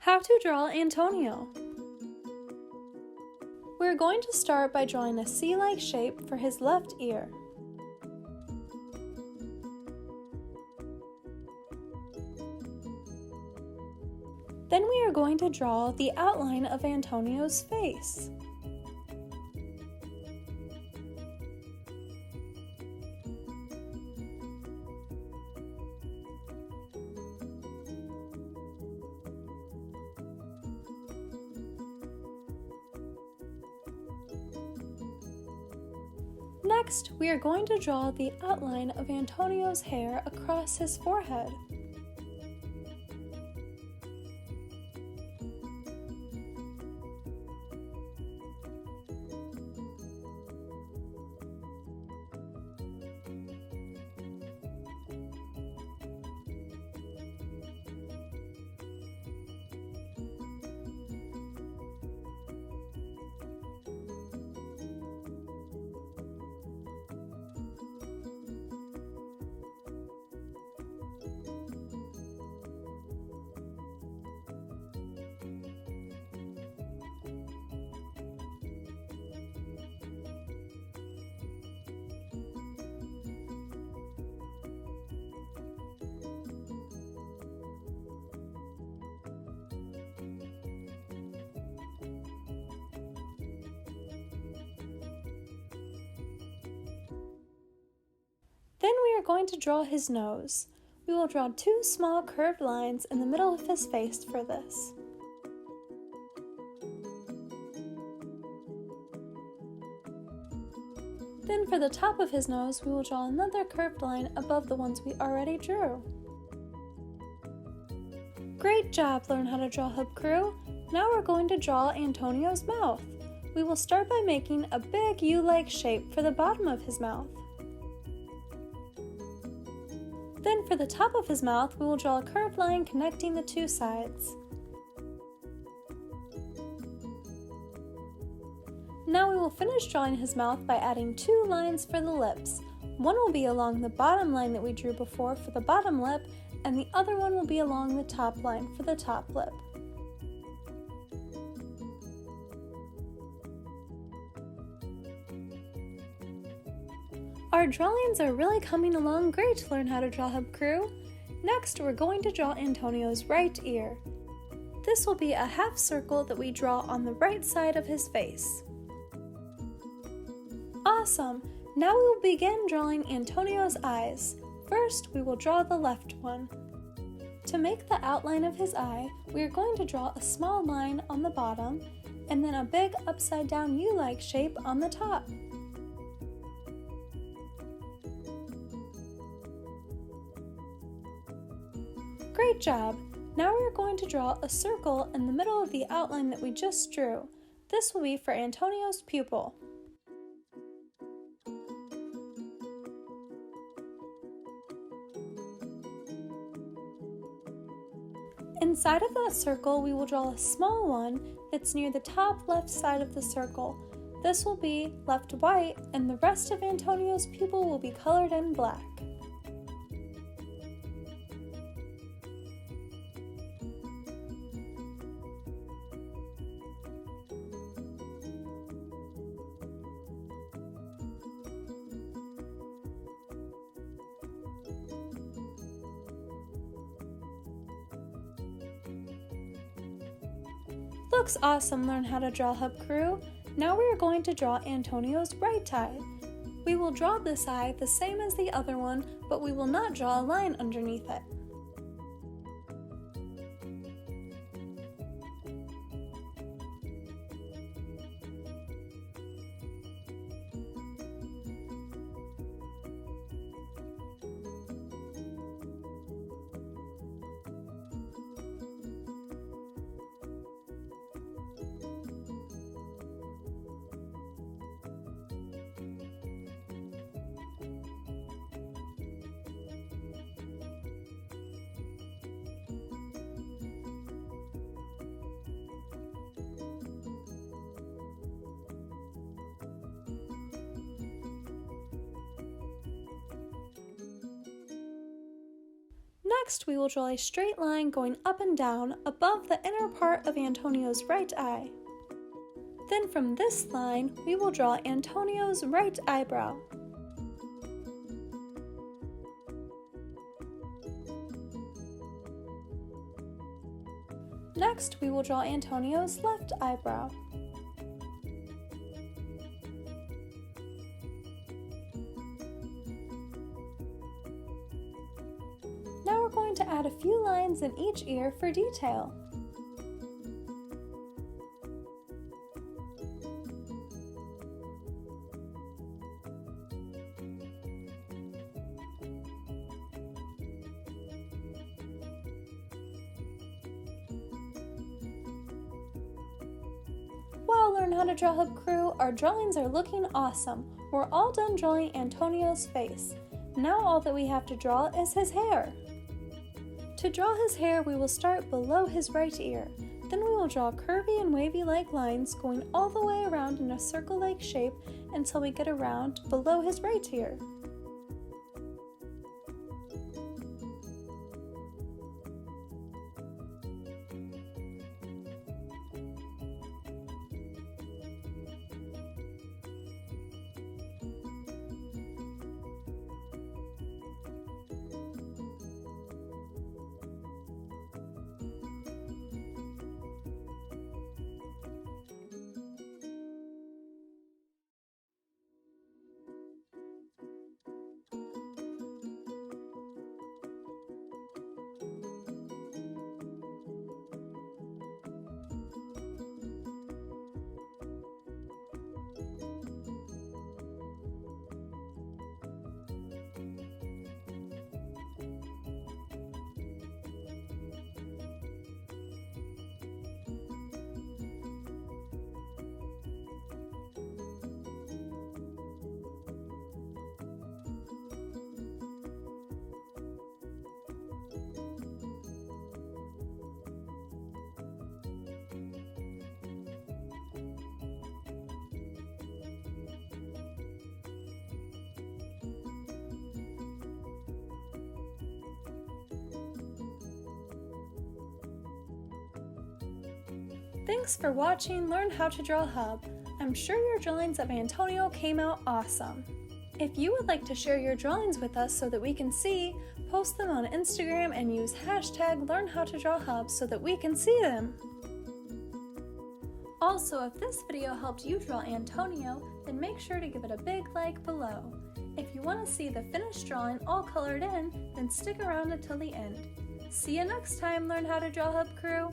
How to draw Antonio. We're going to start by drawing a C-like shape for his left ear. Then we are going to draw the outline of Antonio's face. Next, we are going to draw the outline of Antonio's hair across his forehead. Then we are going to draw his nose. We will draw two small curved lines in the middle of his face for this. Then for the top of his nose, we will draw another curved line above the ones we already drew. Great job, Learn How to Draw Hub Crew! Now we're going to draw Antonio's mouth. We will start by making a big U-like shape for the bottom of his mouth. Then for the top of his mouth, we will draw a curved line connecting the two sides. Now we will finish drawing his mouth by adding two lines for the lips. One will be along the bottom line that we drew before for the bottom lip, and the other one will be along the top line for the top lip. Our drawings are really coming along great to Learn How to Draw Hub Crew. Next, we're going to draw Antonio's right ear. This will be a half circle that we draw on the right side of his face. Awesome! Now we will begin drawing Antonio's eyes. First, we will draw the left one. To make the outline of his eye, we are going to draw a small line on the bottom and then a big upside down U-like shape on the top. Great job! Now we are going to draw a circle in the middle of the outline that we just drew. This will be for Antonio's pupil. Inside of that circle, we will draw a small one that's near the top left side of the circle. This will be left white, and the rest of Antonio's pupil will be colored in black. Looks awesome, Learn How to Draw Hub Crew! Now we are going to draw Antonio's right eye. We will draw this eye the same as the other one, but we will not draw a line underneath it. Next, we will draw a straight line going up and down above the inner part of Antonio's right eye. Then from this line, we will draw Antonio's right eyebrow. Next, we will draw Antonio's left eyebrow. Now we're going to add a few lines in each ear for detail. Wow, Learn How to Draw Hub crew, our drawings are looking awesome. We're all done drawing Antonio's face. Now all that we have to draw is his hair. To draw his hair, we will start below his right ear. Then we will draw curvy and wavy-like lines going all the way around in a circle-like shape until we get around below his right ear. Thanks for watching Learn How to Draw Hub. I'm sure your drawings of Antonio came out awesome. If you would like to share your drawings with us so that we can see, post them on Instagram and use hashtag LearnHowToDrawHub so that we can see them. Also, if this video helped you draw Antonio, then make sure to give it a big like below. If you want to see the finished drawing all colored in, then stick around until the end. See you next time, Learn How to Draw Hub crew!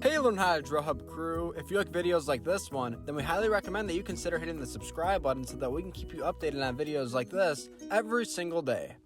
Hey Learn How to Draw Hub crew, if you like videos like this one, then we highly recommend that you consider hitting the subscribe button so that we can keep you updated on videos like this every single day.